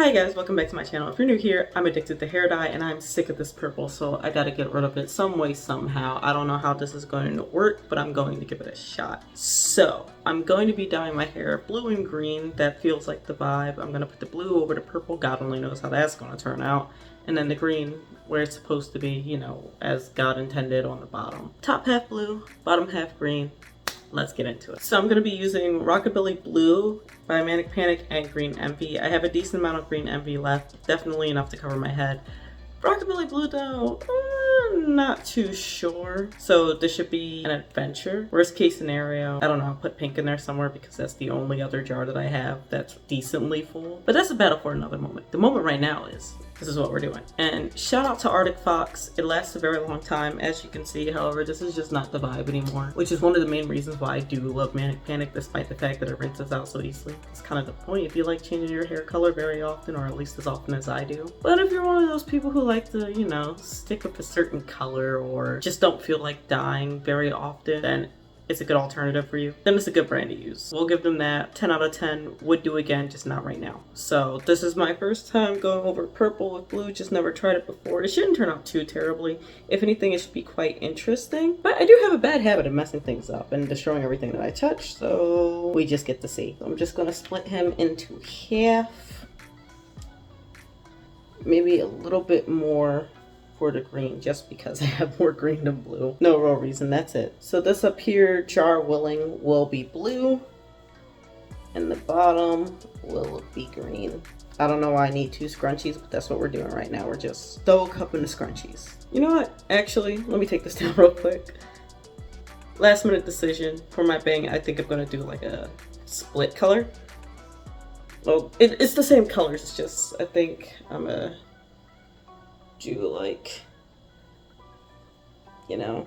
Hi guys, welcome back to my channel. If you're new here, I'm addicted to hair dye and I'm sick of this purple, so I gotta get rid of it some way, somehow. I don't know how this is going to work, but I'm going to give it a shot. So, I'm going to be dyeing my hair blue and green. That feels like the vibe. I'm gonna put the blue over the purple. God only knows how that's gonna turn out. And then the green, where it's supposed to be, you know, as God intended on the bottom. Top half blue, bottom half green. Let's get into it. So I'm going to be using Rockabilly Blue by Manic Panic and Green Envy. I have a decent amount of Green Envy left, definitely enough to cover my head. Rockabilly Blue though, not too sure. So this should be an adventure. Worst case scenario, I don't know, I'll put pink in there somewhere because that's the only other jar that I have that's decently full. But that's a battle for another moment. The moment right now is, this is what we're doing. And shout out to Arctic Fox. It lasts a very long time, as you can see. However, this is just not the vibe anymore, which is one of the main reasons why I do love Manic Panic, despite the fact that it rinses out so easily. It's kind of the point if you like changing your hair color very often, or at least as often as I do. But if you're one of those people who like to, you know, stick with a certain color or just don't feel like dyeing very often, then it's a good alternative for you. Then it's a good brand to use. We'll give them that. 10 out of 10. Would do again, just not right now. So this is my first time going over purple with blue. Just never tried it before. It shouldn't turn out too terribly. If anything, it should be quite interesting. But I do have a bad habit of messing things up and destroying everything that I touch. So we just get to see. So I'm just going to split him into half. Maybe a little bit more for the green, just because I have more green than blue. No real reason, that's it. So this up here, jar willing, will be blue, and the bottom will be green. I don't know why I need two scrunchies, but that's what we're doing right now. We're just throw a cup in the scrunchies. You know what? Actually, let me take this down real quick. Last minute decision for my bang. I think I'm gonna do like a split color. Well, it's the same colors. It's just I think I'm gonna do like, you know,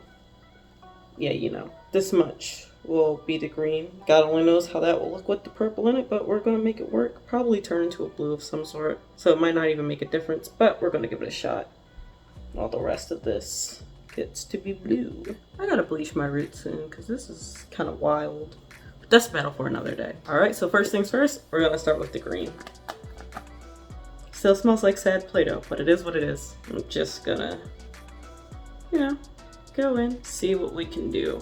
yeah, you know, this much will be the green. God only knows how that will look with the purple in it, but we're gonna make it work. Probably turn into a blue of some sort, so it might not even make a difference, but we're gonna give it a shot. All the rest of this gets to be blue. I gotta bleach my roots soon because this is kind of wild, but that's a battle for another day. All right, so first things first, we're gonna start with the green. Still smells like sad Play-Doh, but it is what it is. I'm just gonna, you know, go in, see what we can do.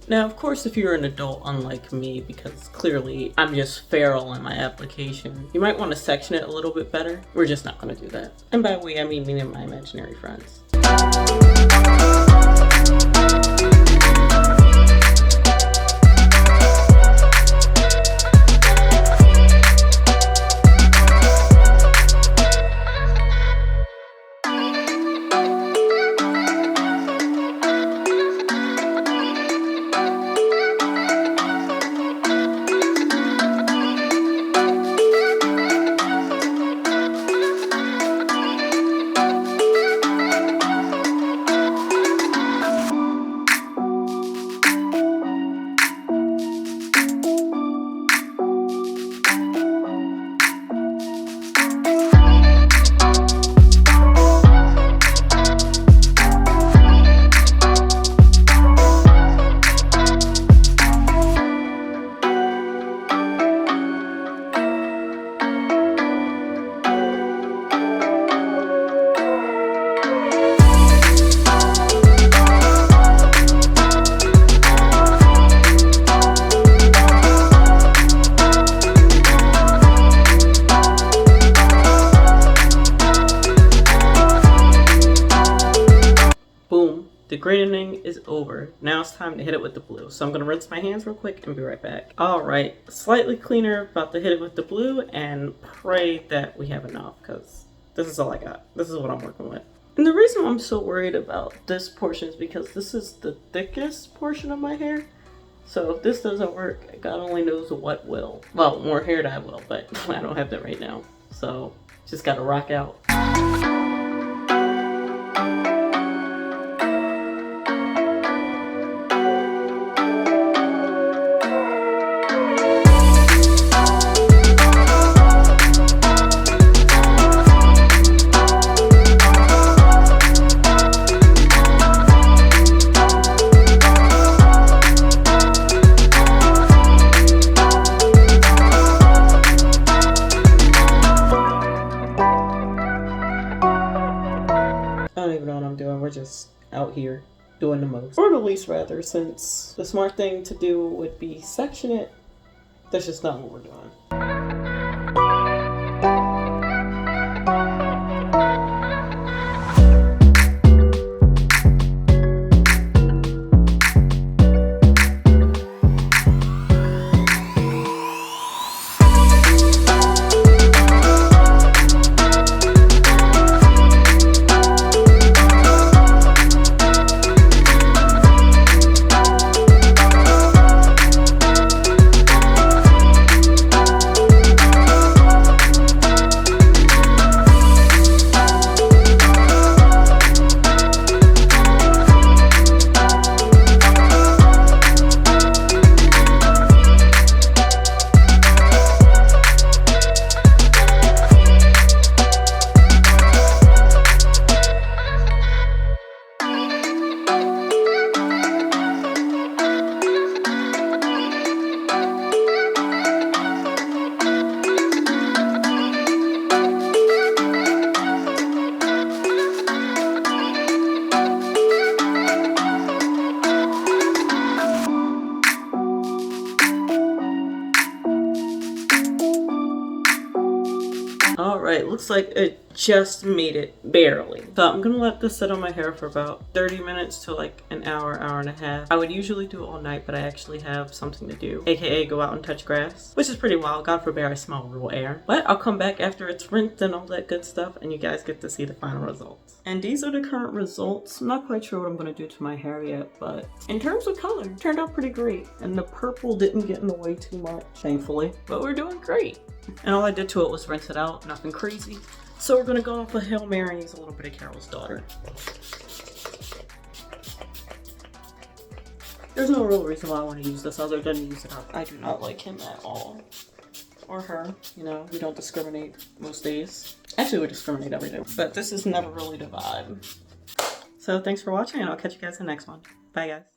Now, of course, if you're an adult unlike me, because clearly I'm just feral in my application, you might want to section it a little bit better. We're just not gonna do that. And by we, I mean me and my imaginary friends. The greening is over. Now it's time to hit it with the blue. So I'm gonna rinse my hands real quick and be right back. All right, slightly cleaner, about to hit it with the blue and pray that we have enough because this is all I got. This is what I'm working with. And the reason I'm so worried about this portion is because this is the thickest portion of my hair. So if this doesn't work, God only knows what will. Well, more hair dye will, but I don't have that right now. So just gotta rock out. out here doing the most. Or the least rather, since the smart thing to do would be section it. That's just not what we're doing. Alright, looks like it just made it, barely. So I'm gonna let this sit on my hair for about 30 minutes to like an hour, hour and a half. I would usually do it all night, but I actually have something to do, aka go out and touch grass, which is pretty wild. God forbid I smell real air. But I'll come back after it's rinsed and all that good stuff, and you guys get to see the final results. And these are the current results. I'm not quite sure what I'm gonna do to my hair yet, but in terms of color, it turned out pretty great. And the purple didn't get in the way too much, thankfully, but we're doing great. And all I did to it was rinse it out, nothing crazy. So we're gonna go off of Hail Mary and use a little bit of Carol's Daughter. There's no real reason why I want to use this other than to use it up. I do not like him at all. Or her, you know, we don't discriminate most days. Actually, we discriminate every day, but this is never really the vibe. So thanks for watching, and I'll catch you guys in the next one. Bye, guys.